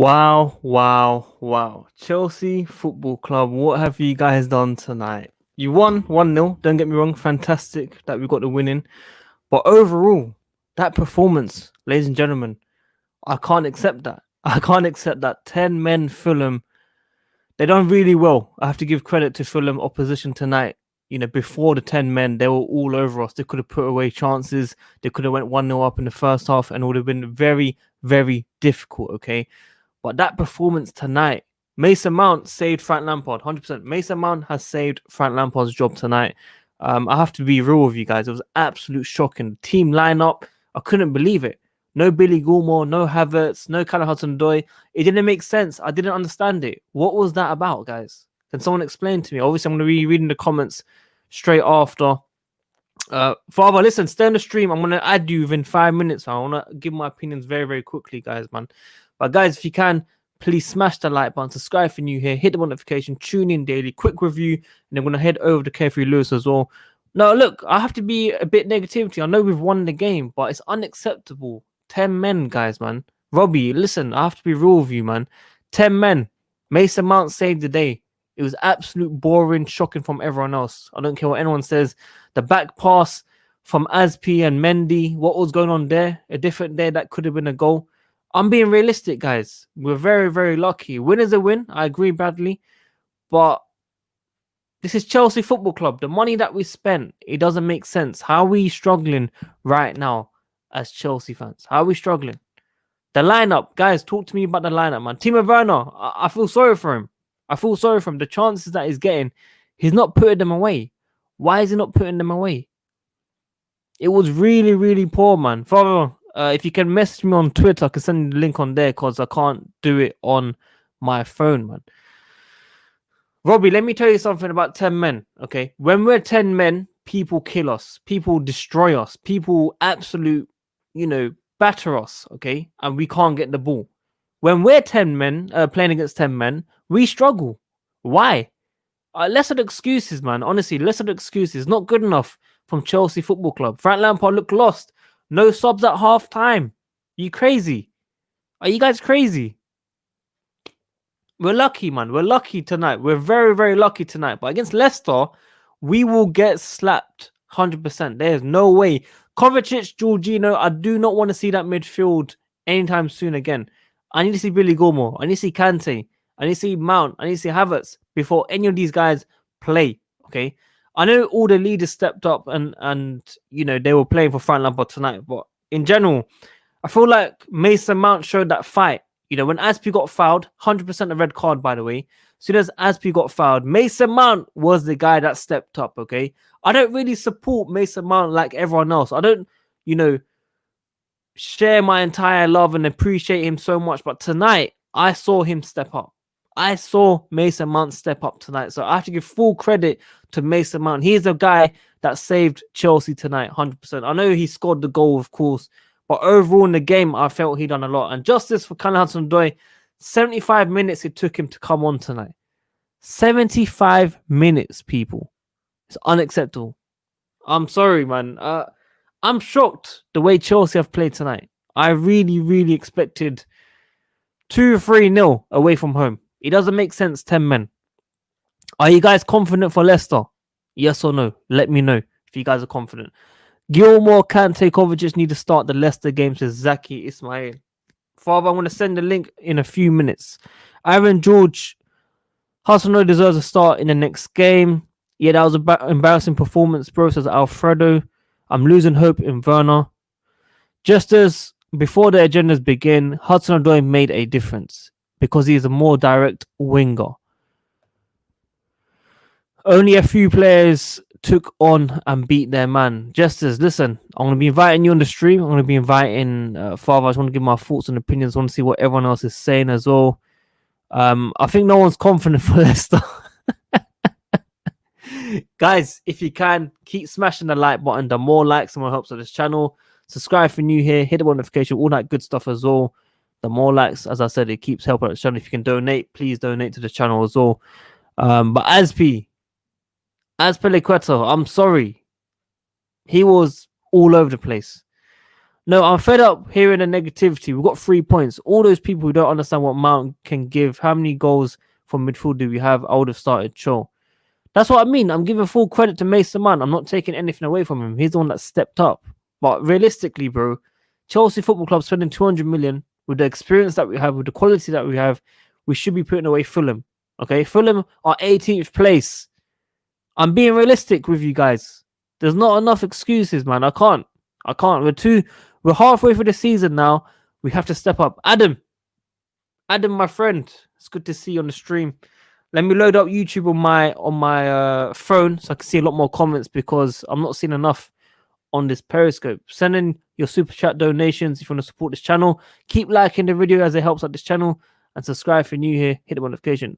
Wow, wow, wow. Chelsea Football Club, what have you guys done tonight? You won 1-0, don't get me wrong, fantastic that we got the winning. But overall, that performance, ladies and gentlemen, I can't accept that. I can't accept that. 10 men Fulham, they done really well. I have to give credit to Fulham opposition tonight. Before the 10 men, they were all over us. They could have put away chances. They could have went 1-0 up in the first half and it would have been very, very difficult, okay? But that performance tonight, Mason Mount saved Frank Lampard, 100%. Mason Mount has saved Frank Lampard's job tonight. I have to be real with you guys. It was absolute shocking. Team lineup, I couldn't believe it. No Billy Gilmore, no Havertz, no Callum Hudson-Odoi. It didn't make sense. I didn't understand it. What was that about, guys? Can someone explain to me? Obviously, I'm going to be reading the comments straight after. Father, listen, stay on the stream. I'm going to add you within 5 minutes. I want to give my opinions very, very quickly, guys, man. But guys, if you can, please smash the like button, subscribe for new here, hit the notification, tune in daily, quick review, and I'm going to head over to K3 Lewis as well. No, look, I have to be a bit negativity. I know we've won the game, but it's unacceptable. 10 men, guys, man. Robbie, listen, I have to be real with you, man. 10 men. Mason Mount saved the day. It was absolute boring, shocking from everyone else. I don't care what anyone says. The back pass from Aspi and Mendy, what was going on there? A different day that could have been a goal. I'm being realistic, guys. We're very, very lucky. Win is a win. I agree, Bradley. But this is Chelsea Football Club. The money that we spent, it doesn't make sense. How are we struggling right now as Chelsea fans? How are we struggling? The lineup, guys, talk to me about the lineup, man. Timo Werner, I feel sorry for him. I feel sorry for him. The chances that he's getting, he's not putting them away. Why is he not putting them away? It was really, really poor, man. Father, if you can message me on Twitter, I can send you the link on there because I can't do it on my phone, man. Robbie, let me tell you something about 10 men, okay? When we're 10 men, people kill us. People destroy us. People absolute, batter us, okay? And we can't get the ball. When we're 10 men, playing against 10 men, we struggle. Why? Less of the excuses, man. Honestly, less of the excuses. Not good enough from Chelsea Football Club. Frank Lampard looked lost. No subs at half time. You crazy? Are you guys crazy? We're lucky, man. We're lucky tonight. We're very, very lucky tonight. But against Leicester, we will get slapped 100%. There's no way. Kovacic, Jorginho, I do not want to see that midfield anytime soon again. I need to see Billy Gilmore. I need to see Kante. I need to see Mount. I need to see Havertz before any of these guys play. Okay. I know all the leaders stepped up and they were playing for Frank Lampard tonight, but in general, I feel like Mason Mount showed that fight. When Aspi got fouled, 100% a red card, by the way. As soon as Aspi got fouled, Mason Mount was the guy that stepped up, okay? I don't really support Mason Mount like everyone else. I don't, share my entire love and appreciate him so much. But tonight, I saw him step up. I saw Mason Mount step up tonight. So I have to give full credit to Mason Mount. He's the guy that saved Chelsea tonight, 100%. I know he scored the goal, of course. But overall in the game, I felt he done a lot. And justice for Callum Hudson-Odoi, 75 minutes it took him to come on tonight. 75 minutes, people. It's unacceptable. I'm sorry, man. I'm shocked the way Chelsea have played tonight. I really, really expected 2-3-0 away from home. It doesn't make sense, 10 men. Are you guys confident for Leicester? Yes or no? Let me know if you guys are confident. Gilmore, Kante, Kovacic need to start the Leicester game, says Zaki Ismail. Father, I'm going to send the link in a few minutes. Aaron George, Hudson-Odoi deserves a start in the next game. Yeah, that was an embarrassing performance, bro, says Alfredo. I'm losing hope in Werner. Just as before the agendas begin, Hudson-Odoi made a difference because he is a more direct winger. Only a few players took on and beat their man. Justice, listen, I'm going to be inviting you on the stream. I'm going to be inviting Father. I just want to give my thoughts and opinions. I want to see what everyone else is saying as well. I think no one's confident for Leicester. Guys, if you can, keep smashing the like button. The more likes, the more helps on this channel. Subscribe for new here. Hit the notification. All that good stuff as well. The more likes, as I said, it keeps helping out the channel. If you can donate, please donate to the channel as well. But Azpilicueta, I'm sorry. He was all over the place. No, I'm fed up hearing the negativity. We've got 3 points. All those people who don't understand what Mount can give, how many goals from midfield do we have? I would have started Cho. That's what I mean. I'm giving full credit to Mason Mount. I'm not taking anything away from him. He's the one that stepped up. But realistically, bro, Chelsea Football Club spending 200 million with the experience that we have, with the quality that we have, we should be putting away Fulham. Okay, Fulham are 18th place. I'm being realistic with you guys. There's not enough excuses, man. I can't. We're halfway through the season now. We have to step up. Adam, my friend. It's good to see you on the stream. Let me load up YouTube on my phone so I can see a lot more comments because I'm not seeing enough on this Periscope. Send in your super chat donations if you want to support this channel. Keep liking the video as it helps out this channel, and subscribe if you're new here. Hit the notification.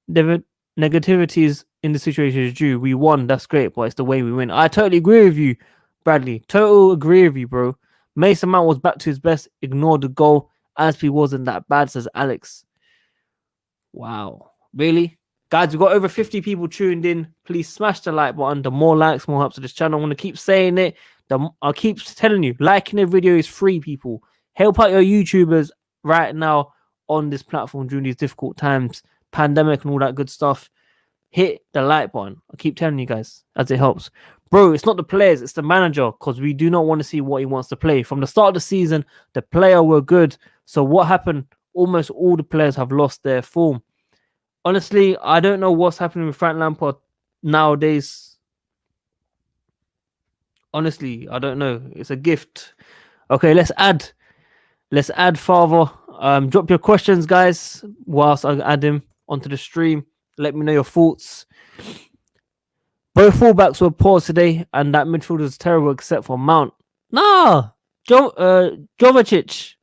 Negativities in the situation is due. We won. That's great, but it's the way we win. I totally agree with you, Bradley. Total agree with you, bro. Mason Mount was back to his best. Ignored the goal. Aspi wasn't that bad, says Alex. Wow. Really? Guys, we've got over 50 people tuned in. Please smash the like button. The more likes, more helps to this channel. I want to keep saying it. I'll keep telling you, liking the video is free, people. Help out your YouTubers right now on this platform during these difficult times, pandemic and all that good stuff. Hit the like button. I keep telling you guys as it helps. Bro, it's not the players, it's the manager, because we do not want to see what he wants to play. From the start of the season, the player were good. So what happened? Almost all the players have lost their form. Honestly, I don't know what's happening with Frank Lampard nowadays. Honestly, I don't know. It's a gift. Okay, let's add Father. Drop your questions, guys, whilst I add him onto the stream. Let me know your thoughts. Both fullbacks were poor today, and that midfield was terrible except for Mount. Nah, Kovacic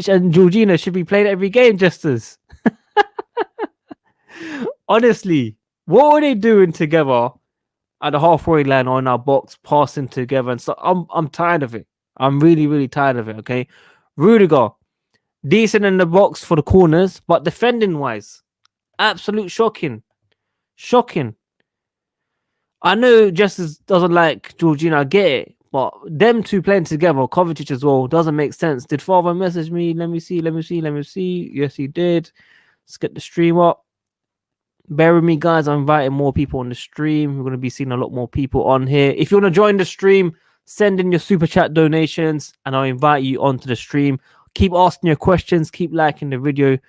and Georgina should be playing every game, Jesters. Honestly, what were they doing together at the halfway line or in our box, passing together? And so I'm tired of it. I'm really, really tired of it. Okay, Rudiger, decent in the box for the corners, but defending wise, absolute shocking. I know Justice doesn't like Georgina, I get it, but them two playing together, Kovacic as well, doesn't make sense. Did Father message me? Let me see. Yes, he did. Let's get the stream up. Bear with me, guys. I'm inviting more people on the stream. We're going to be seeing a lot more people on here. If you want to join the stream, send in your super chat donations, and I'll invite you onto the stream. Keep asking your questions. Keep liking the video,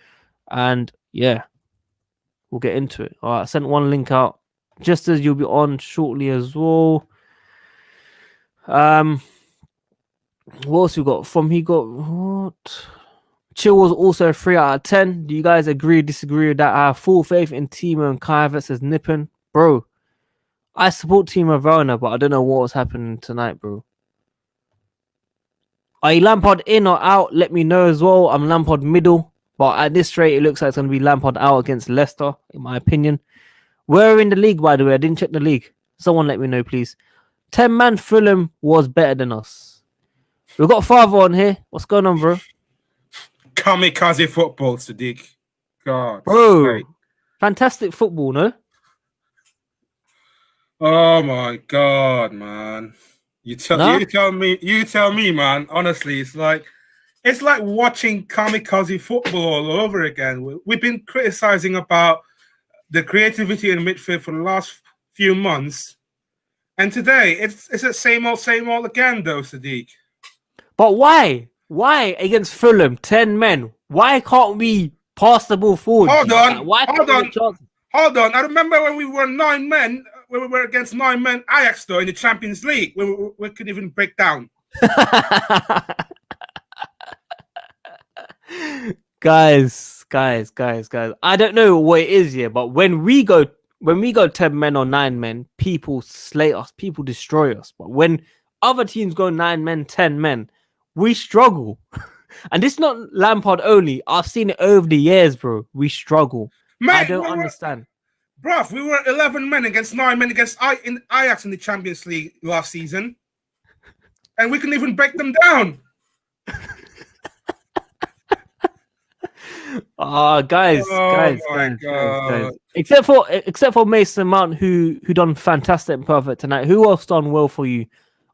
and yeah, we'll get into it. All right, I sent one link out. Just as you'll be on shortly as well. What else we got? He got what? Chill was also a 3 out of 10. Do you guys agree or disagree with that? I have full faith in Timo and Kai versus Nippon. Bro, I support Timo Werner, but I don't know what was happening tonight, bro. Are you Lampard in or out? Let me know as well. I'm Lampard middle, but at this rate, it looks like it's going to be Lampard out against Leicester, in my opinion. We're in the league, by the way. I didn't check the league. Someone let me know, please. 10-man Fulham was better than us. We've got Father on here. What's going on, bro? Kamikaze football, Sadiq. God. Bro. Hey. Fantastic football, no? Oh, my God, man. You tell me, man. Honestly, it's like watching kamikaze football all over again. We've been criticizing about the creativity in midfield for the last few months, and today it's the same old again, though, Sadiq. But why? Why against Fulham, 10 men? Why can't we pass the ball forward? Hold on. I remember when we were 9 men. When we were against 9 men Ajax, though, in the Champions League, we couldn't even break down. Guys. I don't know what it is here, but when we go 10 men or 9 men, people slay us, people destroy us. But when other teams go 9 men, 10 men, we struggle. And this is not Lampard only. I've seen it over the years, bro. We struggle. Mate, I don't understand. Bruv, we were 11 men against 9 men against Ajax in the Champions League last season. And we couldn't even break them down. Guys. Except for Mason Mount, who done fantastic and perfect tonight. Who else done well for you?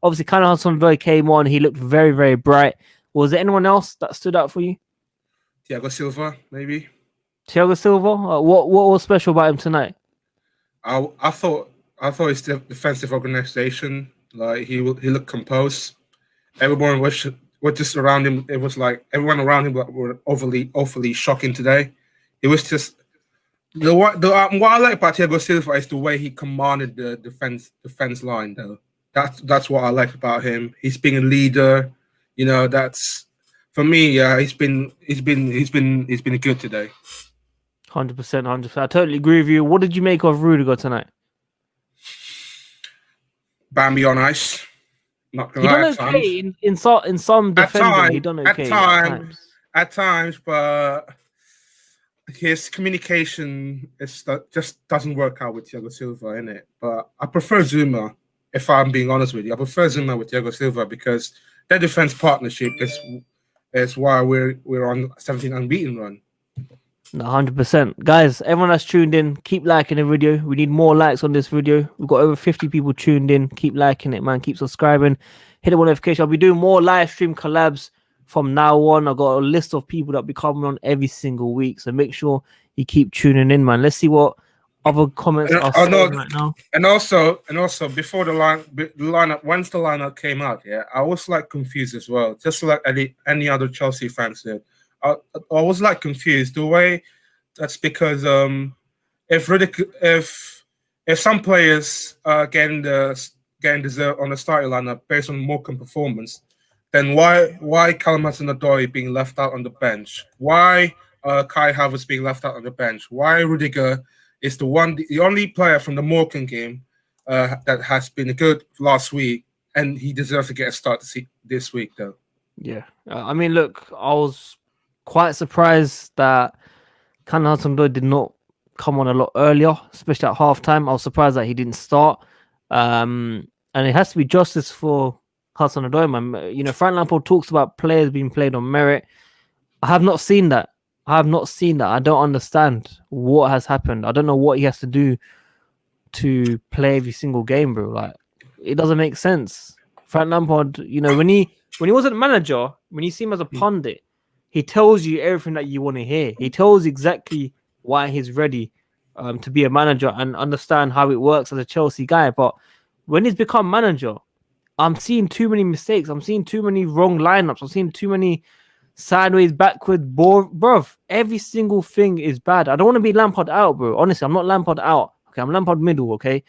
Obviously, kind of Hudson-Odoi came on. He looked very, very bright. Was there anyone else that stood out for you? Thiago Silva, maybe. Thiago Silva? What was special about him tonight? I thought his defensive organization, like he looked composed. Everyone was just around him. It was like everyone around him were overly shocking today. It was just what I like about Thiago Silva is the way he commanded the defense line. Though that's what I like about him. He's being a leader. You know, that's for me. Yeah, he's been good today. 100%, 100%. I totally agree with you. What did you make of Rudiger tonight? Bambi on ice. Not gonna He lie, done okay in some defending. He done okay at times, but his communication just doesn't work out with Thiago Silva, innit? But I prefer Zuma, if I'm being honest with you. I prefer Zuma with Thiago Silva because their defense partnership is why we're on 17 unbeaten run. 100%. Guys, everyone that's tuned in, keep liking the video. We need more likes on this video. We've got over 50 people tuned in. Keep liking it, man. Keep subscribing. Hit the notification. I'll be doing more live stream collabs from now on. I've got a list of people that'll be coming on every single week. So make sure you keep tuning in, man. Let's see what other comments are saying right now. And also, before the lineup, once the lineup came out, yeah, I was like confused as well, just like any other Chelsea fans did. I was like confused. The way that's because if some players getting deserved on the starting lineup based on Morecambe performance, then why Callum Hudson-Odoi being left out on the bench? Why Kai Havertz being left out on the bench? Why Rudiger is the only player from the Morecambe game that has been good last week, and he deserves to get a start this week though. Yeah, I mean, look, I was quite surprised that Hudson-Odoi did not come on a lot earlier, especially at halftime. I was surprised that he didn't start. And it has to be justice for Hudson-Odoi, man. You know, Frank Lampard talks about players being played on merit. I have not seen that. I don't understand what has happened. I don't know what he has to do to play every single game, bro. Like, it doesn't make sense. Frank Lampard, you know, when he wasn't manager, when you see him as a pundit, he tells you everything that you want to hear. He tells you exactly why he's ready to be a manager and understand how it works as a Chelsea guy. But when he's become manager, I'm seeing too many mistakes. I'm seeing too many wrong lineups. I'm seeing too many sideways, backward, bruv. Every single thing is bad. I don't want to be Lampard out, bro. Honestly, I'm not Lampard out. Okay, I'm Lampard middle, okay?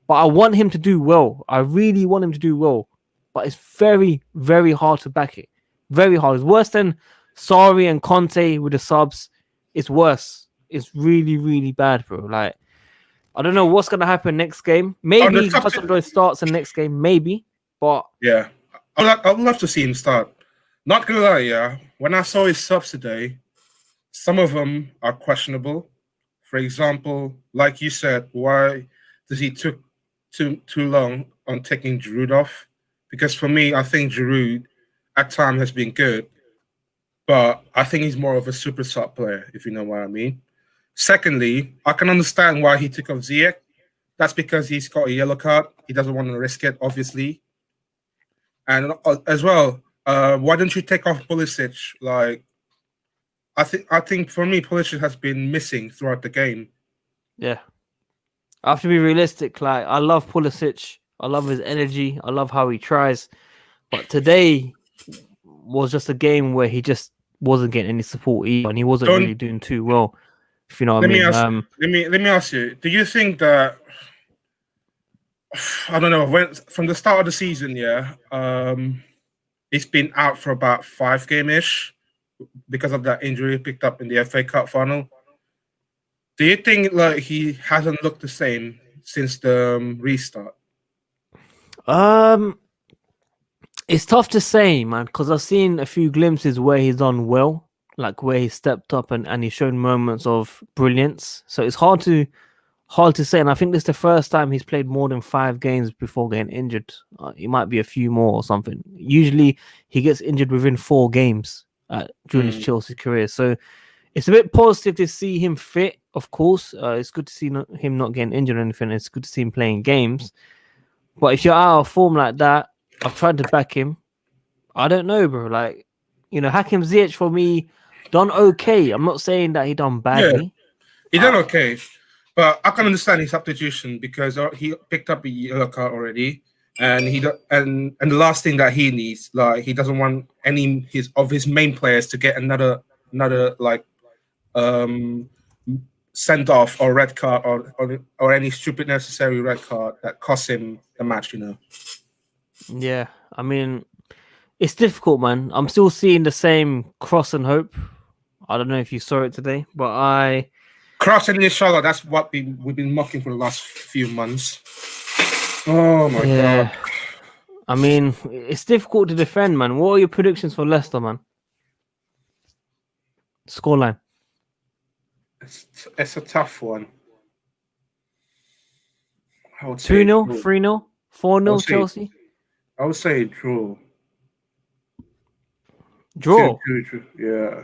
But I want him to do well. I really want him to do well. But it's very, very hard to back it. Very hard. It's worse than Sarri and Conte with the subs. It's worse. It's really, really bad, bro. Like, I don't know what's going to happen next game. Maybe Hudson-Odoi starts the next game. Maybe. But yeah, I'd love to see him start. Not gonna lie, yeah. When I saw his subs today, some of them are questionable. For example, like you said, why does he took too long on taking Giroud off? Because for me, I think Giroud at times has been good, but I think he's more of a super sub player, if you know what I mean. Secondly, I can understand why he took off Ziyech. That's because he's got a yellow card. He doesn't want to risk it, obviously. And as well, why don't you take off Pulisic? Like, I think for me, Pulisic has been missing throughout the game. Yeah, I have to be realistic. Like, I love Pulisic. I love his energy. I love how he tries. But today was just a game where he just wasn't getting any support either, and he wasn't really doing too well. If you know what I mean. Let me ask you. Do you think that? I don't know. From the start of the season, yeah, he's been out for about 5 game-ish because of that injury he picked up in the FA Cup final. Do you think like he hasn't looked the same since the restart? It's tough to say, man, because I've seen a few glimpses where he's done well, like where he stepped up and he's shown moments of brilliance. So it's hard to say, and I think this is the first time he's played more than 5 games before getting injured. It might be a few more or something. Usually he gets injured within 4 games during his Chelsea career. So it's a bit positive to see him fit, of course. It's good to see him not getting injured or anything. It's good to see him playing games. But if you're out of form like that, I've tried to back him. I don't know, bro. Like, Hakim Ziyech for me done okay. I'm not saying that he done badly. He done okay, but I can understand his substitution because he picked up a yellow card already, and and the last thing that he needs, like, he doesn't want any of his main players to get another like sent off or red card or any stupid necessary red card that costs him the match. Yeah, I mean, it's difficult, man. I'm still seeing the same cross and hope. I don't know if you saw it today, but Cross and inshallah, that's what we've been mocking for the last few months. Oh my god. I mean, it's difficult to defend, man. What are your predictions for Leicester, man? Scoreline. It's a tough one. 2-0, 3-0, 4-0 Chelsea. I would say draw. Draw? 2-2, yeah.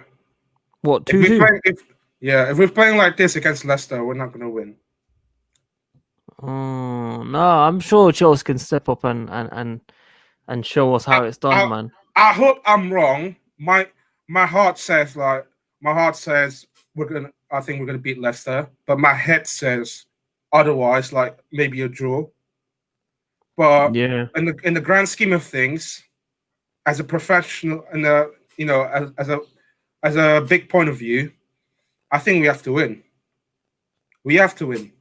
What, 2-2? If we're playing like this against Leicester, we're not going to win. No, I'm sure Chelsea can step up and show us how it's done, man. I hope I'm wrong. My heart says I think we're gonna beat Leicester, but my head says otherwise, like maybe a draw. But yeah, in the grand scheme of things, as a professional and as a big point of view, I think we have to win. We have to win.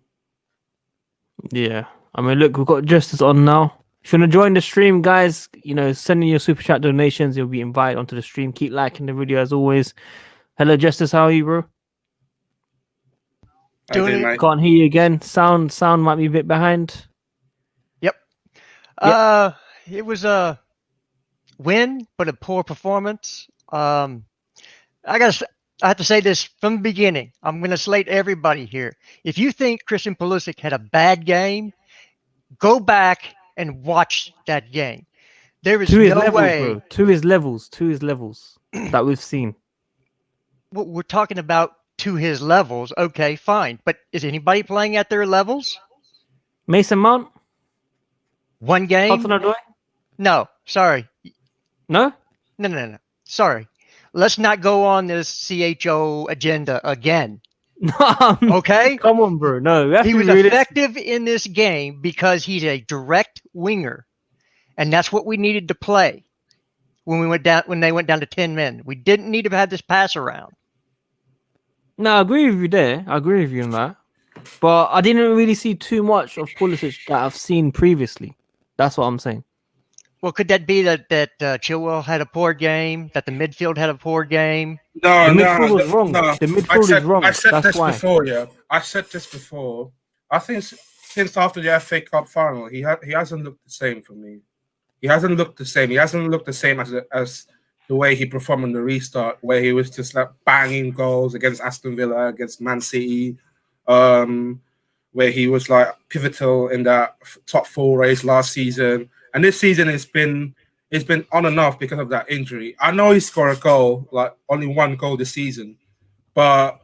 Yeah, I mean, look, we've got Justice on now. If you want to join the stream, guys, send in your super chat donations. You'll be invited onto the stream. Keep liking the video as always. Hello, Justice. How are you, bro? Doing it. Can't hear you again. Sound might be a bit behind. Yep. It was a win, but a poor performance. I have to say this from the beginning. I'm going to slate everybody here. If you think Christian Pulisic had a bad game, go back and watch that game. There is no way. Bro. To his levels that we've seen. Well, we're talking about to his levels. Okay, fine. But is anybody playing at their levels? Mason Mount? One game? Hudson-Odoi? No, sorry. No? No. Sorry. Let's not go on this CHO agenda again. Okay? Come on, bro. No, he was effective in this game because he's a direct winger, and that's what we needed to play when they went down to 10 men. We didn't need to have this pass around. No, I agree with you there. I agree with you on that. But I didn't really see too much of Pulisic that I've seen previously. That's what I'm saying. Well, could that be that Chilwell had a poor game, that the midfield had a poor game? No, the midfield was wrong. No. The midfield is wrong. I said That's this why. before, yeah. I said this before. I think since after the FA Cup final, he hasn't looked the same for me. He hasn't looked the same. He hasn't looked the same as the way he performed in the restart, where he was just like banging goals against Aston Villa, against Man City, where he was like pivotal in that top 4 race last season. And this season it's been on and off because of that injury. I know he scored a goal, like only 1 goal this season, but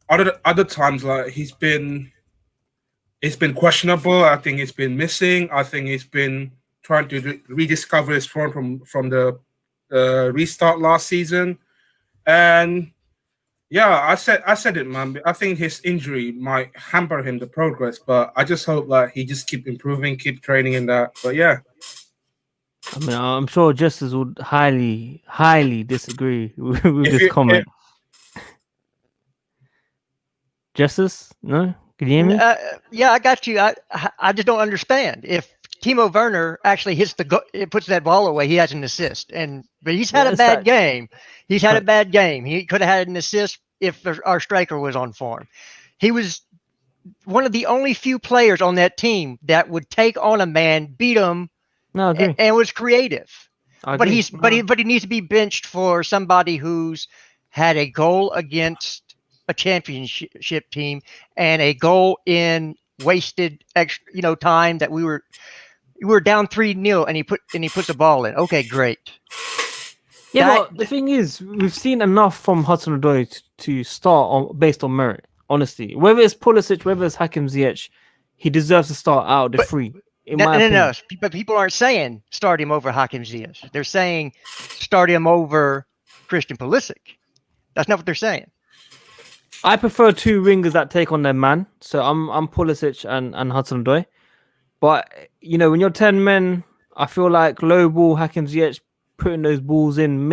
other times like it's been questionable. I think it's been missing. I think it's been trying to rediscover his form from the restart last season. And yeah, I said it, man. I think his injury might hamper him the progress, but I just hope that he just keep improving, keep training in that. But yeah. I mean, I'm sure Justice would highly, highly disagree with this comment. Justice? No? Can you hear me? Yeah, I got you. I just don't understand. If Timo Werner actually puts that ball away, he has an assist. But he's had a bad game. He's had a bad game. He could have had an assist if our striker was on form. He was one of the only few players on that team that would take on a man, beat him, and was creative. But he needs to be benched for somebody who's had a goal against a championship team and a goal in wasted extra time that we were down 3-0 and he puts a ball in. Okay, great. Yeah, but the thing is, we've seen enough from Hudson-Odoi to start based on merit. Honestly, whether it's Pulisic, whether it's Hakim Ziyech, he deserves to start out the 3. in my opinion. No. But people aren't saying start him over Hakim Ziyech. They're saying start him over Christian Pulisic. That's not what they're saying. I prefer two wingers that take on their man. So I'm Pulisic and Hudson-Odoi. But when you're 10 men, I feel like low ball Hakim Ziyech putting those balls in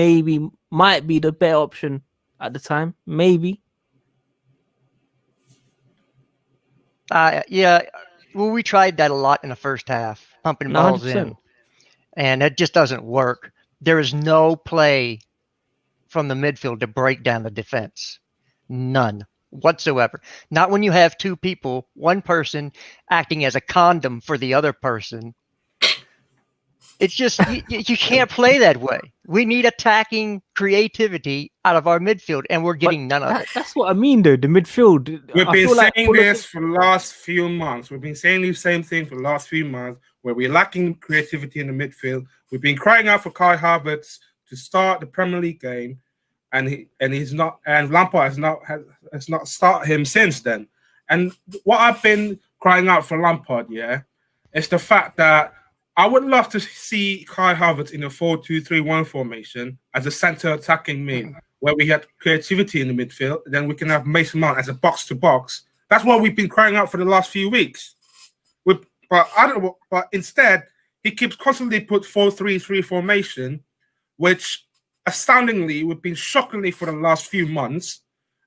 might be the better option at the time. Maybe. Yeah. Well, we tried that a lot in the first half, pumping balls 100%. in, and it just doesn't work. There is no play from the midfield to break down the defense. None whatsoever. Not when you have two people, one person acting as a condom for the other person. It's just, you can't play that way. We need attacking creativity out of our midfield, and we're getting none of it. That's what I mean, though. The midfield. We've been saying this for the last few months. We've been saying the same thing for the last few months, where we're lacking creativity in the midfield. We've been crying out for Kai Havertz to start the Premier League game, and he's not. And Lampard has not started him since then. And what I've been crying out for Lampard, is the fact that I would love to see Kai Havertz in a 4-2-3-1 formation as a centre attacking mid, where we had creativity in the midfield. Then we can have Mason Mount as a box-to-box. That's what we've been crying out for the last few weeks. But instead, he keeps constantly put 4-3-3 formation, which astoundingly, we've been shockingly for the last few months.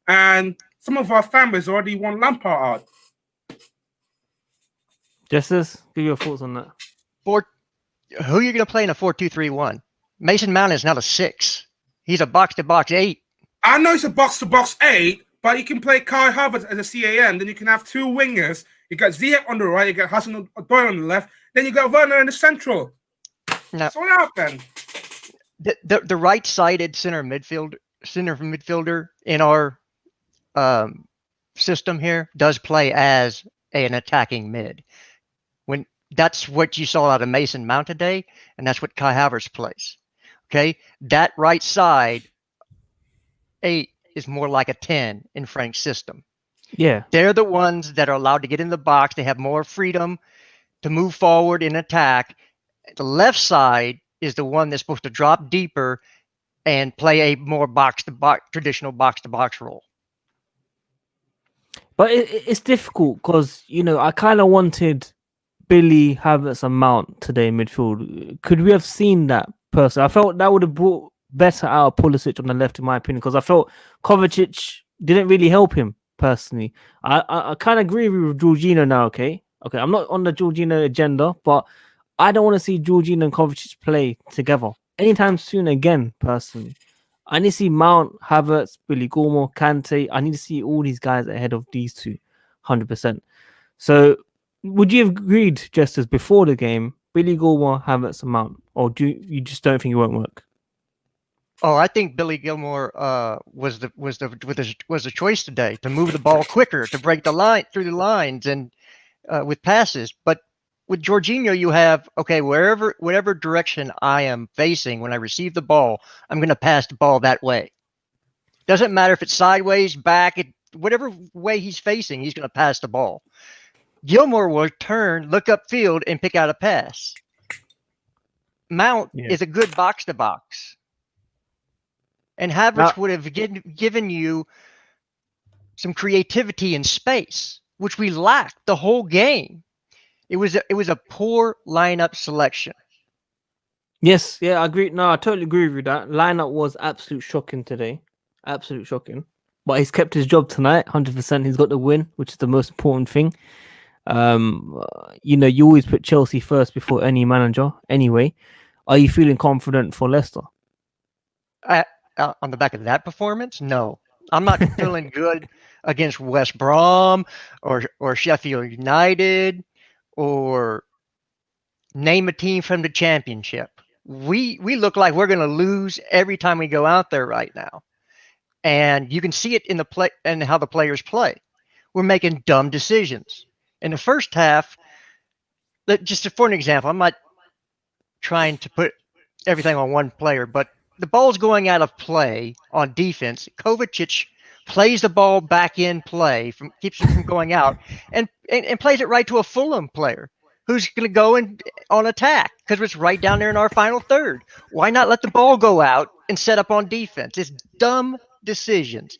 And some of our families already want Lampard out. Justice, give your thoughts on that. Who are you going to play in a 4-2-3-1? Mason Mount is not a 6. He's a box-to-box 8. I know he's a box-to-box 8, but you can play Kai Havertz as a CAN. Then you can have two wingers. You got Ziyech on the right. You got Hudson-Odoi on the left. Then you got Werner in the central. Now, so what happened? The right-sided center midfielder in our system here does play as an attacking mid. That's what you saw out of Mason Mount today, and that's what Kai Havertz plays. Okay, that right side 8 is more like a 10 in Frank's system. Yeah, they're the ones that are allowed to get in the box. They have more freedom to move forward and attack. The left side is the one that's supposed to drop deeper and play a more traditional box-to-box role. But it's difficult because I kind of wanted Billy Havertz and Mount today in midfield. Could we have seen that person? I felt that would have brought better out of Pulisic on the left, in my opinion, because I felt Kovacic didn't really help him personally. I kind of agree with Jorginho now. Okay, I'm not on the Jorginho agenda, but I don't want to see Jorginho and Kovacic play together anytime soon again. Personally, I need to see Mount, Havertz, Billy Gilmour, Kante. I need to see all these guys ahead of these two, 100%. So, would you have agreed, just as before the game, Billy Gilmour, Havertz, and Mount, or do you just don't think it won't work? Oh, I think Billy Gilmour was the choice today to move the ball quicker, to break the line through the lines and with passes. But with Jorginho, you have whatever direction I am facing when I receive the ball, I'm going to pass the ball that way. Doesn't matter if it's sideways, back, whatever way he's facing, he's going to pass the ball. Gilmour will turn, look upfield, and pick out a pass. Mount is a good box-to-box. And Havertz would have given you some creativity and space, which we lacked the whole game. It was a poor lineup selection. Yes, I agree. No, I totally agree with you. That lineup was absolute shocking today. Absolute shocking. But he's kept his job tonight, 100%. He's got the win, which is the most important thing. You always put Chelsea first before any manager. Anyway, are you feeling confident for Leicester? On the back of that performance, no. I'm not feeling good against West Brom or Sheffield United or name a team from the Championship. We look like we're going to lose every time we go out there right now, and you can see it in the play and how the players play. We're making dumb decisions. In the first half, just for an example, I'm not trying to put everything on one player, but the ball's going out of play on defense. Kovacic plays the ball back in play, keeps it from going out, and plays it right to a Fulham player. who's going to go on attack because it's right down there in our final third. Why not let the ball go out and set up on defense? It's dumb decisions.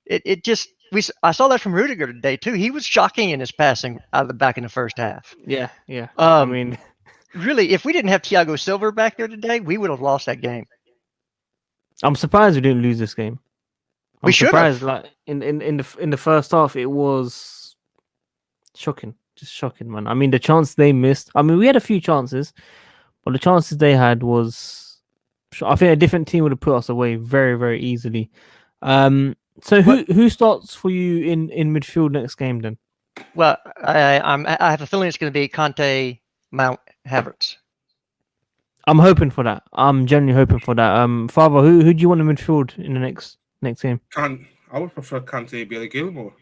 I saw that from Rudiger today too. He was shocking in his passing out of the back in the first half. Yeah. I mean, really, if we didn't have Thiago Silva back there today, we would have lost that game. I'm surprised we didn't lose this game. We should have. Like in the first half, it was shocking, just shocking, man. I mean, the chance they missed. I mean, we had a few chances, but the chances they had was. I think a different team would have put us away very, very easily. So who starts for you in midfield next game then? Well, I have a feeling it's going to be Conte, Mount, Havertz. I'm hoping for that. I'm genuinely hoping for that. Father, who do you want in midfield in the next game? I would prefer Kante, Billy Gilmore.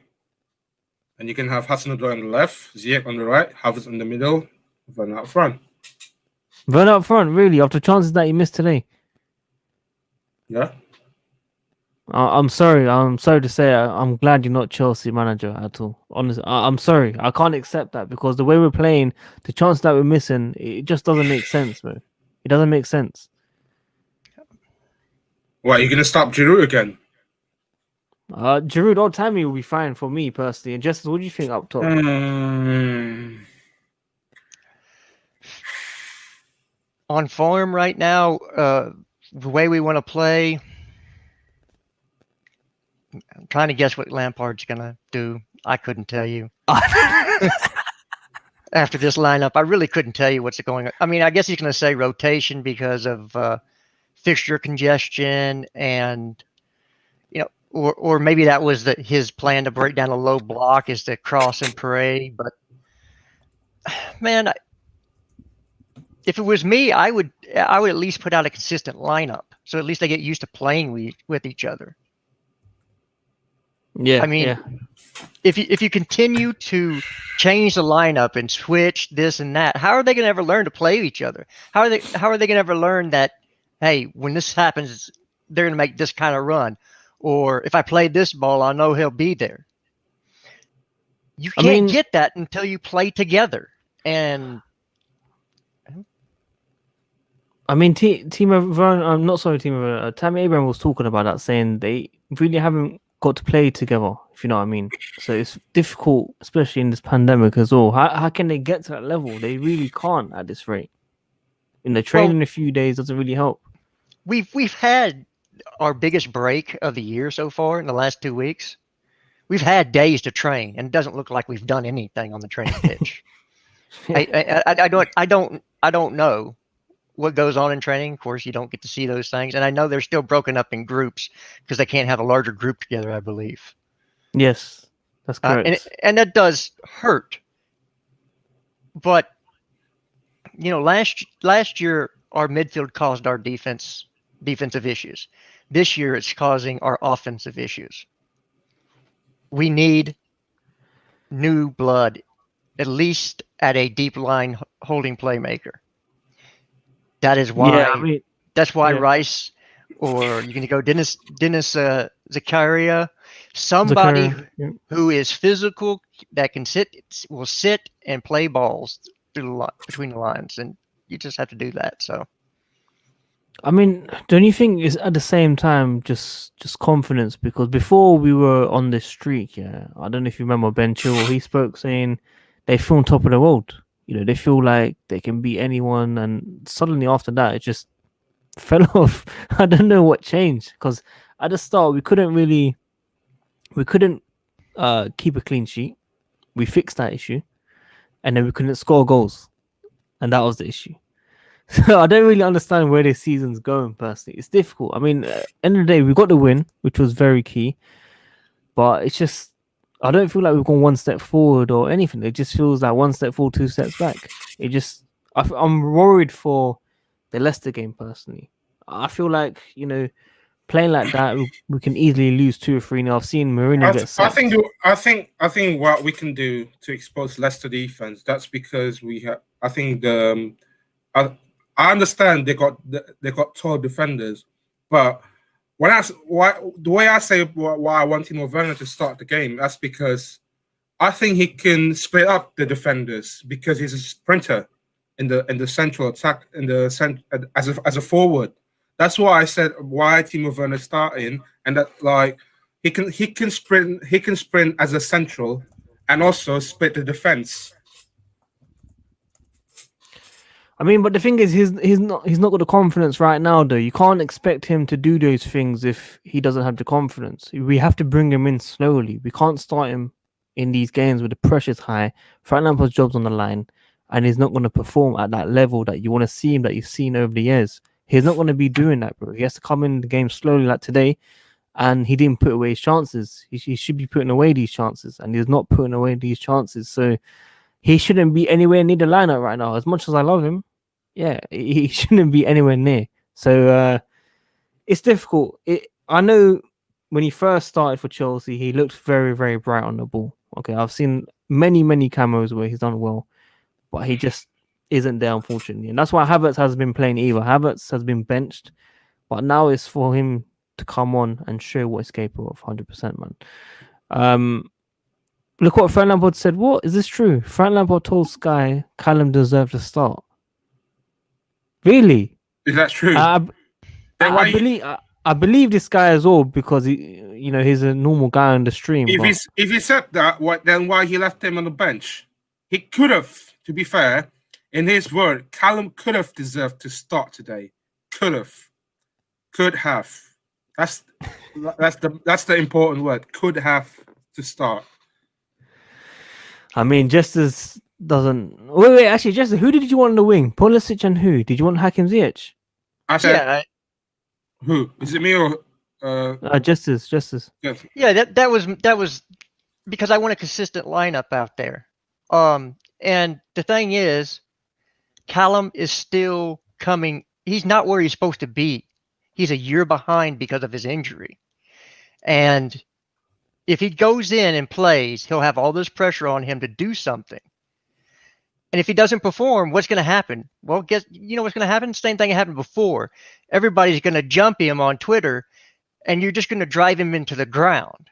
And you can have Hudson-Odoi on the left, Ziyech on the right, Havertz in the middle, Werner up front. Werner up front, really? After chances that he missed today? Yeah. I'm sorry. I'm sorry to say. I'm glad you're not Chelsea manager at all. Honestly, I'm sorry. I can't accept that because the way we're playing, the chance that we're missing, it just doesn't make sense, bro. It doesn't make sense. What, you're going to stop Giroud again? Giroud or Tammy will be fine for me personally. And Justin, what do you think up top? On form right now, the way we want to play, I'm trying to guess what Lampard's going to do. I couldn't tell you. After this lineup, I really couldn't tell you what's going on. I mean, I guess he's going to say rotation because of fixture congestion and, or maybe that was his plan to break down a low block is to cross and pray. But, man, if it was me, I would at least put out a consistent lineup. So at least they get used to playing with each other. Yeah, I mean, if you continue to change the lineup and switch this and that, how are they going to ever learn to play with each other? How are they going to ever learn that, hey, when this happens, they're going to make this kind of run, or if I play this ball, I know he'll be there. You can't get that until you play together. And I mean, Tammy Abraham was talking about that, saying they really haven't got to play together, if you know what I mean. So it's difficult, especially in this pandemic as well. How can they get to that level? They really can't at this rate. In the training, a few days doesn't really help. We've had our biggest break of the year so far in the last 2 weeks. We've had days to train, and it doesn't look like we've done anything on the training pitch. I don't know what goes on in training. Of course, you don't get to see those things. And I know they're still broken up in groups because they can't have a larger group together, I believe. Yes, that's correct. And that does hurt. But, last year, our midfield caused our defensive issues. This year, it's causing our offensive issues. We need new blood, at least at a deep line holding playmaker. That is why. That's why Rice, or you can go Dennis Zakaria, somebody who is physical that will sit and play balls between the lines, and you just have to do that. So, I mean, don't you think it's at the same time just confidence? Because before we were on this streak, I don't know if you remember Ben Chilwell, he spoke saying they feel on top of the world. They feel like they can beat anyone, and suddenly after that, it just fell off. I don't know what changed, because at the start we couldn't keep a clean sheet. We fixed that issue, and then we couldn't score goals, and that was the issue. So I don't really understand where this season's going. Personally, it's difficult. I mean, end of the day, we got the win, which was very key, but it's just. I don't feel like we've gone one step forward or anything. It just feels like one step forward, 2 steps back. I'm worried for the Leicester game personally. I feel like, playing like that, we can easily lose 2 or 3-0. I've seen Mourinho get sacked. I think what we can do to expose Leicester defense, that's because we have. I think I understand they got tall defenders, but. The way I say why I want Timo Werner to start the game, that's because I think he can split up the defenders because he's a sprinter in the central attack as a forward. That's why I said why Timo Werner starting, and that like he can sprint as a central and also split the defense. I mean, but the thing is, he's not got the confidence right now, though. You can't expect him to do those things if he doesn't have the confidence. We have to bring him in slowly. We can't start him in these games where the pressure's high. Frank Lampard's job's on the line, and he's not going to perform at that level that you want to see him, that you've seen over the years. He's not going to be doing that, bro. He has to come in the game slowly, like today, and he didn't put away his chances. He should be putting away these chances, and he's not putting away these chances. So he shouldn't be anywhere near the lineup right now. As much as I love him, yeah, he shouldn't be anywhere near. So it's difficult. I know when he first started for Chelsea, he looked very, very bright on the ball. Okay, I've seen many camos where he's done well, but he just isn't there, unfortunately. And that's why Havertz has been playing either. Havertz has been benched, but now it's for him to come on and show what he's capable of, 100%, man. Look what Frank Lampard said. What? Is this true? Frank Lampard told Sky Callum deserved to start. Really? Is that true? I believe this guy as well because he's a normal guy on the stream. If he said that, then why he left him on the bench? He could have, to be fair, in his word, Callum could have deserved to start today. Could have. That's the important word. Could have to start. I mean, Justice doesn't. Wait. Actually, Justice, who did you want on the wing? Pulisic and who? Did you want Hakim Ziyech? I said, who? Is it me or Justice? Yeah, that was because I want a consistent lineup out there. And the thing is, Callum is still coming. He's not where he's supposed to be. He's a year behind because of his injury. And if he goes in and plays, he'll have all this pressure on him to do something. And if he doesn't perform, what's going to happen? Well, what's going to happen? Same thing happened before. Everybody's going to jump him on Twitter, and you're just going to drive him into the ground.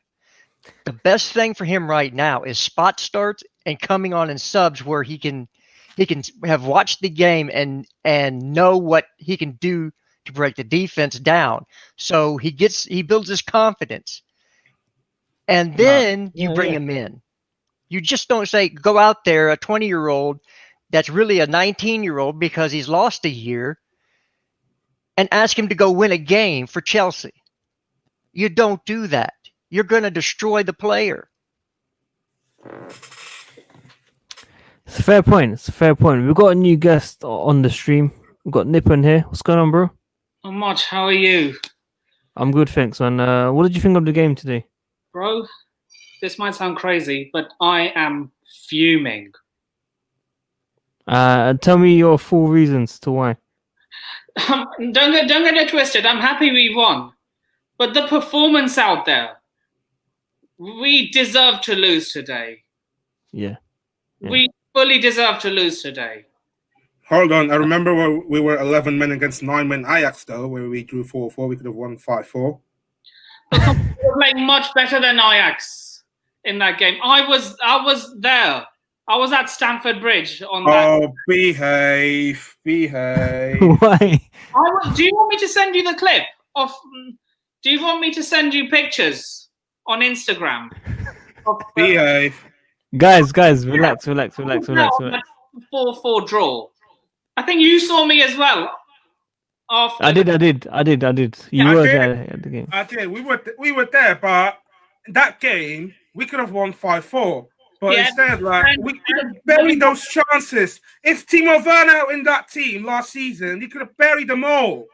The best thing for him right now is spot starts and coming on in subs where he can have watched the game and know what he can do to break the defense down. So he builds his confidence. And then you bring him in. You just don't say, go out there, a 20-year-old that's really a 19-year-old because he's lost a year, and ask him to go win a game for Chelsea. You don't do that. You're going to destroy the player. It's a fair point. We've got a new guest on the stream. We've got Nippon here. What's going on, bro? Not much. How are you? I'm good, thanks. And what did you think of the game today? Bro, this might sound crazy, but I am fuming. Tell me your full reasons to why. Don't get it twisted. I'm happy we won. But the performance out there, we deserve to lose today. Yeah. We fully deserve to lose today. Hold on. I remember when we were 11 men against 9 men Ajax, though, where we drew 4-4. We could have won 5-4. We were playing much better than Ajax in that game. I was there. I was at Stamford Bridge on that. Oh, behave. Why? Do you want me to send you the clip of? Do you want me to send you pictures on Instagram? Behave. Guys, relax. 4-4 draw. I think you saw me as well. I did. You were there at the game. I did. We were there, but that game we could have won 5-4. But instead, we could have buried those chances. If Timo Werner in that team last season, he could have buried them all.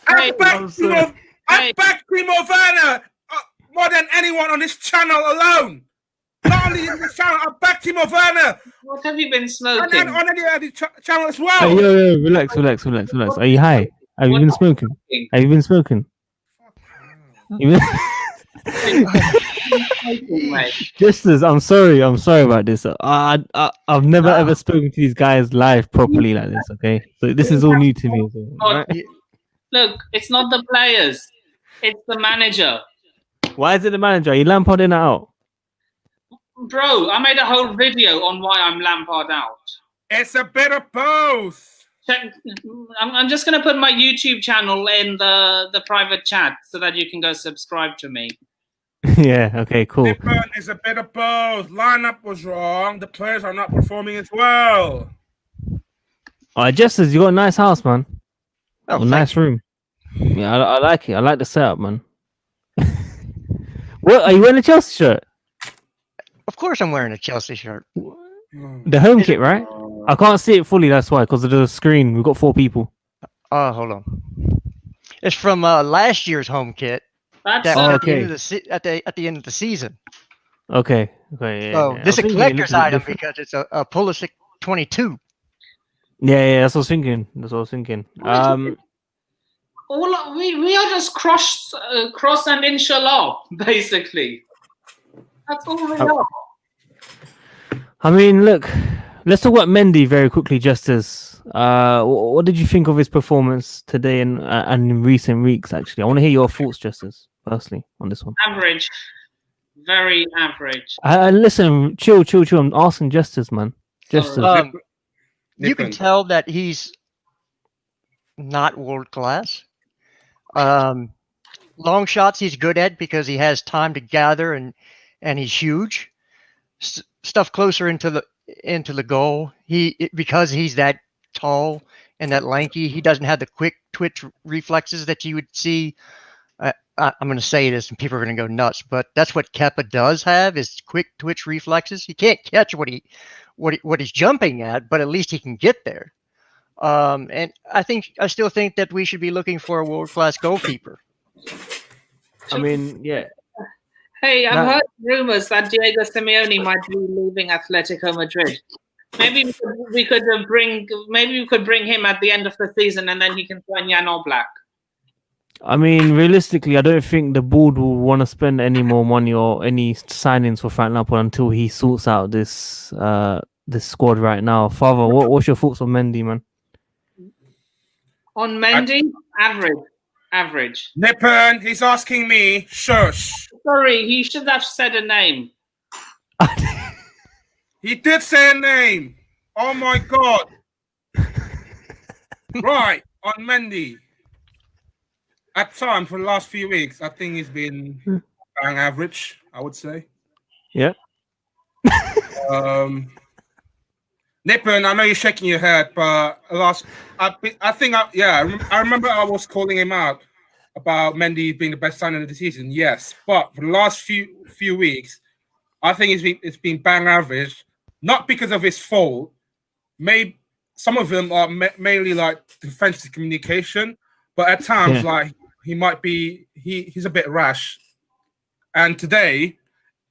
I back Timo Werner more than anyone on this channel alone. Not only in this channel, I back Timo Werner. What have you been smoking? And then on the other channel as well. Hey, yo, relax. Are you high? Have you been smoking? Just as I'm sorry about this. I've never ever spoken to these guys live properly like this. Okay, so this is all new to me. Right? Look, it's not the players, it's the manager. Why is it the manager? Are you Lamparding it out? Bro, I made a whole video on why I'm Lampard out. It's a bit of both. I'm just going to put my YouTube channel in the private chat so that you can go subscribe to me. Yeah, okay, cool. Nippon is a bit of both. Lineup was wrong. The players are not performing as well. All right, Jesters, you got a nice house, man. Oh, Nice room. Yeah, I like it. I like the setup, man. What, are you wearing a Chelsea shirt? Of course, I'm wearing a Chelsea shirt. The home kit, right? I can't see it fully, that's why, because of the screen. We've got 4 people. Hold on. It's from last year's home kit. That's That Oh, was okay. at the end of the season. Okay. Yeah, So yeah. this is I was a thinking it collector's looked a bit item different. because it's a Pulisic 22. Yeah, that's what I was thinking. we are just cross and inshallah, basically. That's all we are. I mean, look, let's talk about Mendy very quickly, Jesters. What did you think of his performance today and in recent weeks, actually? I want to hear your thoughts, Jesters, firstly, on this one. Average. Very average. Listen, chill. I'm asking Jesters, man. Jesters. You can tell that he's not world class. Long shots he's good at because he has time to gather and he's huge. Stuff closer into the goal. Because he's that tall and that lanky, he doesn't have the quick twitch reflexes that you would see. I'm going to say this and people are going to go nuts, but that's what Kepa does have is quick twitch reflexes. He can't catch what he's jumping at, but at least he can get there. And I still think that we should be looking for a world-class goalkeeper. I mean, yeah. Hey, I've heard rumors that Diego Simeone might be leaving Atletico Madrid. Maybe we could bring him at the end of the season, and then he can sign Jan Oblak. I mean, realistically, I don't think the board will want to spend any more money or any signings for Frank Lampard until he sorts out this squad right now. Father, what's your thoughts on Mendy, man? On Mendy, average. Nippon, he's asking me. Shush. Sorry, he should have said a name. He did say a name. Oh my god. Right, on Mendy. At times, for the last few weeks, I think he's been bang average, I would say. Yeah. Nippon, I know you're shaking your head, but I remember I was calling him out about Mendy being the best signing of the season. Yes, but for the last few weeks, I think it's been bang average, not because of his fault. Maybe some of them are mainly like defensive communication, but at times like he might be he's a bit rash. And today,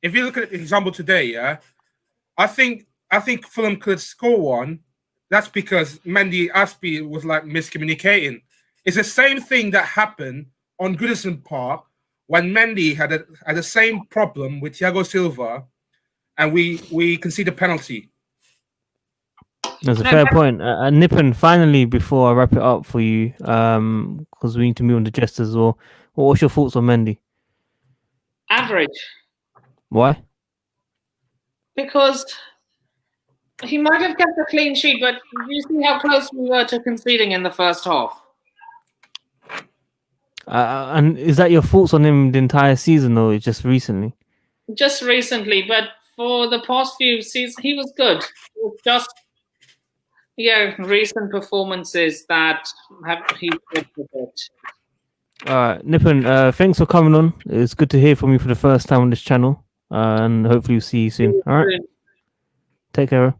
if you look at the example today, I think Fulham could score one. That's because Mendy Aspie was like miscommunicating. It's the same thing that happened on Goodison Park when Mendy had the same problem with Thiago Silva, and we conceded a penalty. That's a fair point. Nippon, finally, before I wrap it up for you, because we need to move on to Jesters as well. What's your thoughts on Mendy? Average. Why? Because he might have kept a clean sheet, but you see how close we were to conceding in the first half. And is that your thoughts on him the entire season, or just recently? Just recently, but for the past few seasons, he was good. It was just recent performances that he slipped a bit. All right, Nippon, thanks for coming on. It's good to hear from you for the first time on this channel, and hopefully we'll see you soon. All right, take care.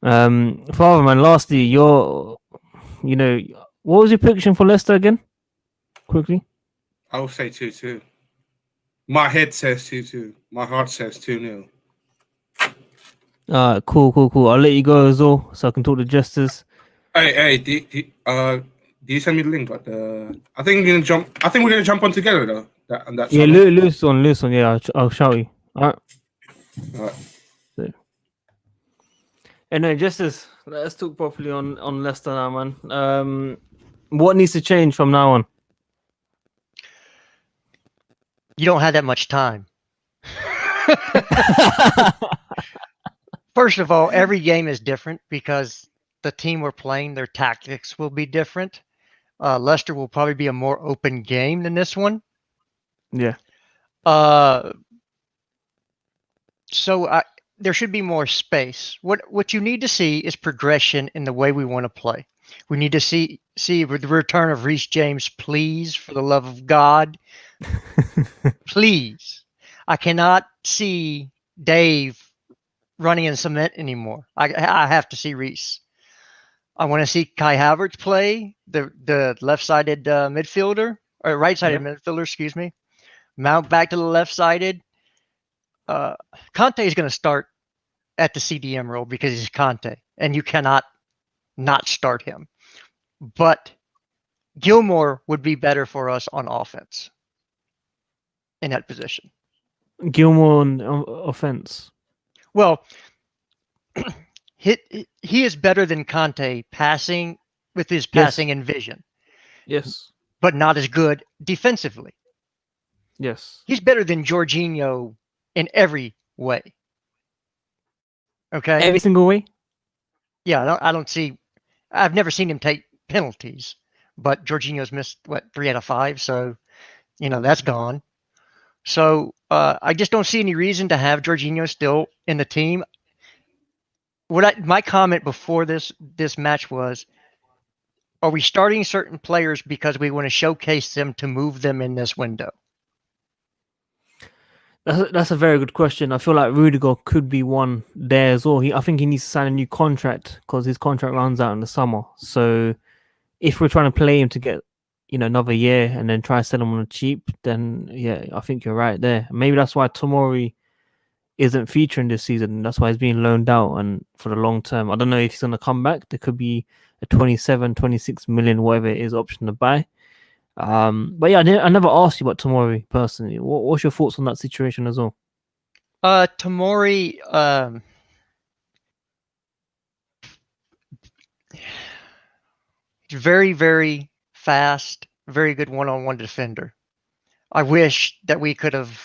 Father, man, lastly, what was your prediction for Leicester again? Quickly. I will say 2-2. My head says 2-2. My heart says 2-0. Cool. I'll let you go as well, so I can talk to Jesters. Hey, do you send me the link? But I think we're gonna jump on together though. Yeah, loose on. Yeah, I'll shout you. All right. So. Anyway, Jesters, let's talk properly on Leicester now, man. What needs to change from now on? You don't have that much time. First of all, every game is different because the team we're playing, their tactics will be different. Leicester will probably be a more open game than this one. Yeah. So there should be more space. What you need to see is progression in the way we want to play. We need to see the return of Reece James, please, for the love of God. Please. I cannot see Dave running in cement anymore. I have to see Reece. I want to see Kai Havertz play, the left-sided midfielder, or right-sided midfielder, excuse me. Mount back to the left-sided. Conte is going to start at the CDM role because he's Conte, and you cannot not start him. But Gilmore would be better for us on offense in that position. Gilmore on offense. Well, he is better than Conte passing with his passing and vision. Yes. But not as good defensively. Yes. He's better than Jorginho in every way. Okay? Every single way? Yeah, I don't see... I've never seen him take penalties, but Jorginho's missed, 3 out of 5, so, that's gone. So I just don't see any reason to have Jorginho still in the team. My comment before this match was, are we starting certain players because we want to showcase them to move them in this window? That's a very good question. I feel like Rudiger could be one there as well. I think he needs to sign a new contract because his contract runs out in the summer. So if we're trying to play him to get another year and then try to sell him on the cheap, then yeah, I think you're right there. Maybe that's why Tomori isn't featuring this season. That's why he's being loaned out and for the long term. I don't know if he's going to come back. There could be a 27, 26 million, whatever it is, option to buy. But yeah, I never asked you about Tomori personally. What's your thoughts on that situation as well? Tomori, very, very fast, very good one-on-one defender. I wish that we could have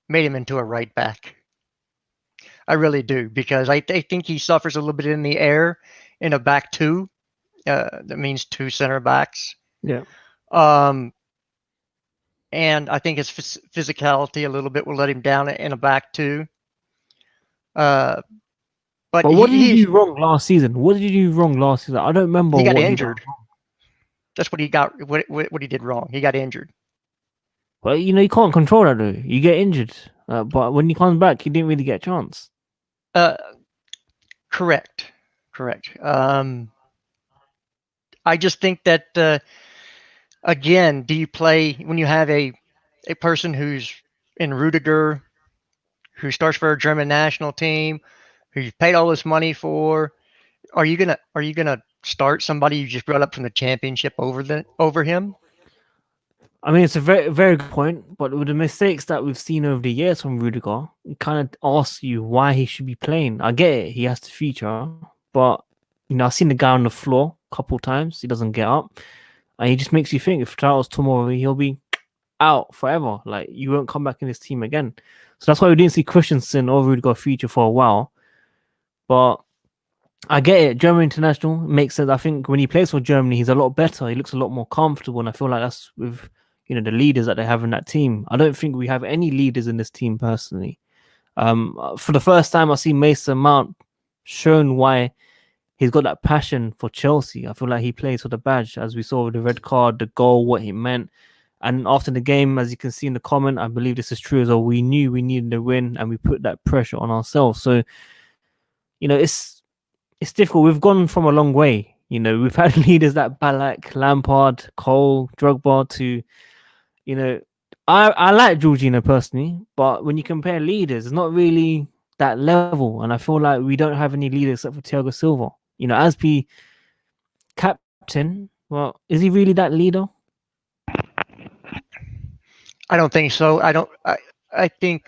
made him into a right back. I really do, because I think he suffers a little bit in the air in a back two. That means 2 center backs. Yeah. And I think his physicality a little bit will let him down in a back two. But what did you do wrong last season? What did you do wrong last season? I don't remember. He got injured. That's what he got. What he did wrong. He got injured. Well, you can't control that though. You get injured, but when he comes back, he didn't really get a chance. Correct. I just think that again, do you play when you have a person who's in Rudiger, who starts for a German national team, who you've paid all this money for? Are you gonna start somebody you just brought up from the championship over him? I mean, it's a very, very good point, but with the mistakes that we've seen over the years from Rudiger, it kind of asks you why he should be playing. I get it, he has to feature, but I've seen the guy on the floor a couple times. He doesn't get up, and he just makes you think if Traor's tomorrow, he'll be out forever. Like, you won't come back in this team again. So that's why we didn't see Christensen or Rudiger feature for a while. But I get it. German international makes sense. I think when he plays for Germany, he's a lot better. He looks a lot more comfortable, and I feel like that's with the leaders that they have in that team. I don't think we have any leaders in this team personally. For the first time, I see Mason Mount shown why he's got that passion for Chelsea. I feel like he plays for the badge, as we saw with the red card, the goal, what he meant. And after the game, as you can see in the comment, I believe this is true as well. We knew we needed a win, and we put that pressure on ourselves. So, it's difficult. We've gone from a long way. We've had leaders like Ballack, Lampard, Cole, Drogba to, I like Jorginho personally, but when you compare leaders, it's not really that level. And I feel like we don't have any leaders except for Thiago Silva. As the captain, well, is he really that leader? I don't think so. I think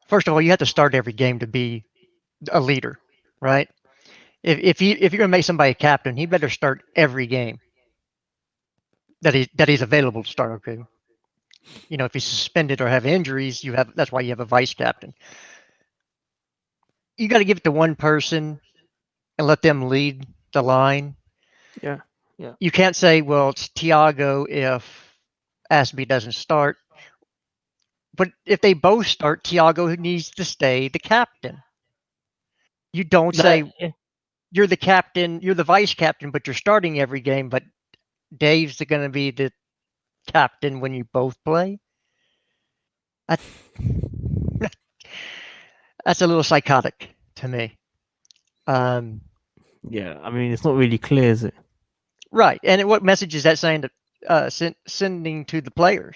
first of all, you have to start every game to be a leader, right? If you're gonna make somebody a captain, he better start every game that he's available to start. Okay, if he's suspended or have injuries, that's why you have a vice captain. You got to give it to one person and let them lead the line. Yeah. You can't say, well, it's Thiago if Asby doesn't start. But if they both start, Thiago needs to stay the captain. You don't say you're the captain, you're the vice captain, but you're starting every game, but Dave's going to be the captain when you both play. That's a little psychotic to me. Yeah, I mean, it's not really clear, is it? Right. And what message is that saying to sending to the players?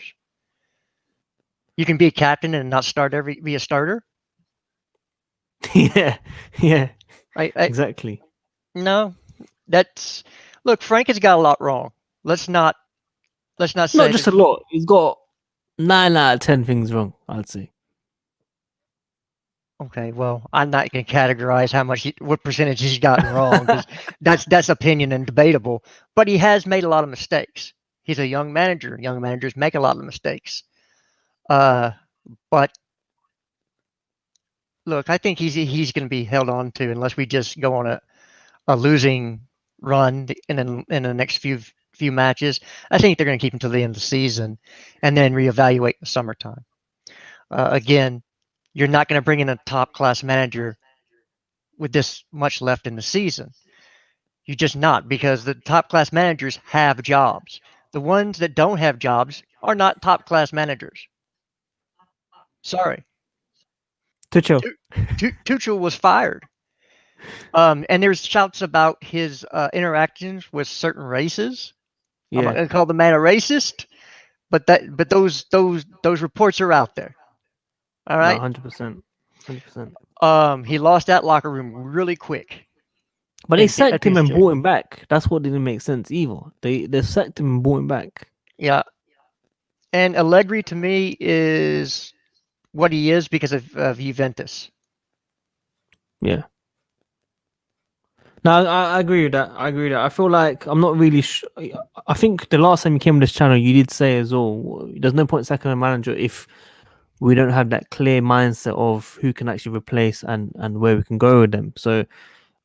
You can be a captain and not be a starter? Yeah. Exactly. No. Look, Frank has got a lot wrong. Let's not say not just a lot. He's got 9 out of 10 things wrong, I'd say. Okay, well, I'm not going to categorize what percentage he's gotten wrong, because that's opinion and debatable. But he has made a lot of mistakes. He's a young manager. Young managers make a lot of mistakes. But look, I think he's going to be held on to unless we just go on a losing run in the next few matches. I think they're going to keep him till the end of the season, and then reevaluate in the summertime. Again, you're not going to bring in a top-class manager with this much left in the season. You're just not, because the top-class managers have jobs. The ones that don't have jobs are not top-class managers. Sorry. Tuchel was fired. And there's shouts about his interactions with certain races. Yeah. I'm not going to call the man a racist, but those reports are out there. All right. 100%. 100%. He lost that locker room really quick. But they sacked him and brought him back. That's what didn't make sense either. They sacked him and brought him back. Yeah. And Allegri to me is what he is because of Juventus. Yeah. No, I agree with that. I feel like I'm not really I think the last time you came on this channel, you did say as well, there's no point sacking a manager if we don't have that clear mindset of who can actually replace and where we can go with them. So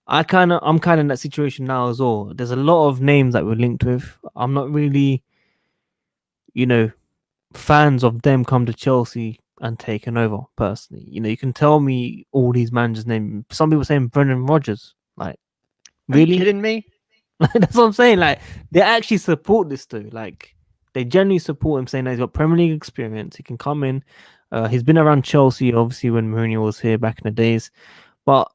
I'm kind of in that situation now as well. There's a lot of names that we're linked with. I'm not really, fans of them come to Chelsea and taking over personally. You can tell me all these managers' names. Some people saying Brendan Rodgers. Like, really? Are you kidding me? That's what I'm saying. Like, they actually support this too. Like, they genuinely support him, saying that he's got Premier League experience. He can come in. He's been around Chelsea, obviously, when Mourinho was here back in the days. But,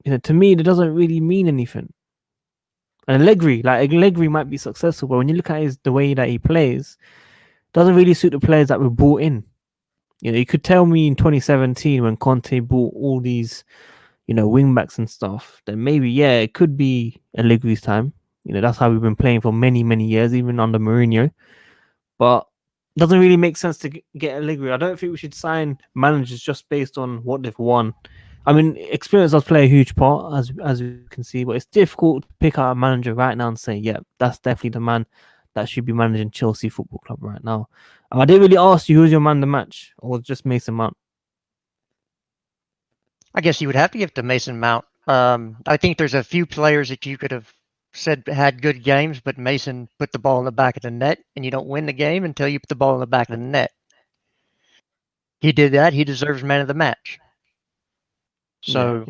to me, it doesn't really mean anything. And Allegri might be successful, but when you look at the way that he plays, doesn't really suit the players that were brought in. You could tell me in 2017 when Conte bought all these, wing backs and stuff, then maybe, it could be Allegri's time. That's how we've been playing for many, many years, even under Mourinho. But doesn't really make sense to get Allegri. I don't think we should sign managers just based on what they've won. I mean, experience does play a huge part, as you can see, but it's difficult to pick out a manager right now and say, yeah, that's definitely the man that should be managing Chelsea Football Club right now. I didn't really ask you who's your man of the match, or just Mason Mount. I guess you would have to give it to Mason Mount. I think there's a few players that you could have said had good games, but Mason put the ball in the back of the net, and you don't win the game until you put the ball in the back of the net. He did that. He deserves man of the match. So,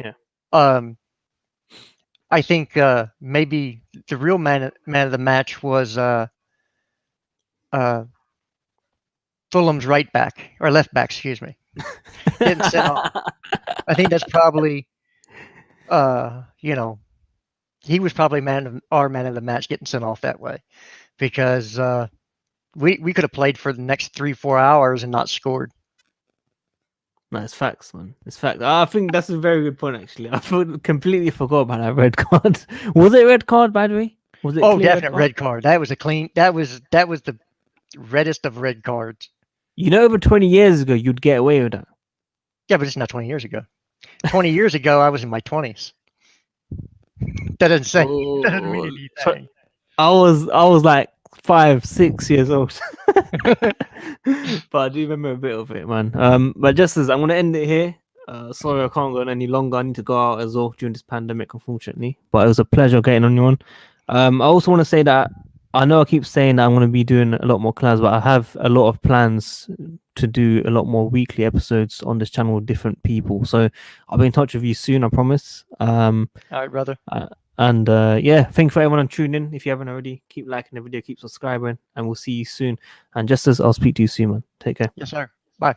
I think maybe the real man of the match was Fulham's right back or left back, excuse me. Getting sent off. I think that's probably, he was probably our man of the match getting sent off that way, because we could have played for the next 3-4 hours and not scored. No, it's facts, man. It's facts. I think that's a very good point, actually. I completely forgot about that red card. Was it a red card, by the way? Was it? Definite red card. That was a clean. That was the reddest of red cards. Over 20 years ago, you'd get away with that. Yeah, but it's not 20 years ago. 20 years ago, I was in my 20s. That doesn't say. That doesn't mean anything. I was like 5, 6 years old. but I do remember a bit of it, man. But just as I'm gonna end it here. Sorry, I can't go on any longer. I need to go out as well during this pandemic, unfortunately. But it was a pleasure getting on you on. I also want to say that I know I keep saying that I'm going to be doing a lot more collabs, but I have a lot of plans to do a lot more weekly episodes on this channel with different people. So I'll be in touch with you soon, I promise. All right, brother. And yeah, thank you for everyone tuning in. If you haven't already, keep liking the video, keep subscribing, and we'll see you soon. And just as I'll speak to you soon, man. Take care. Yes, sir. Bye.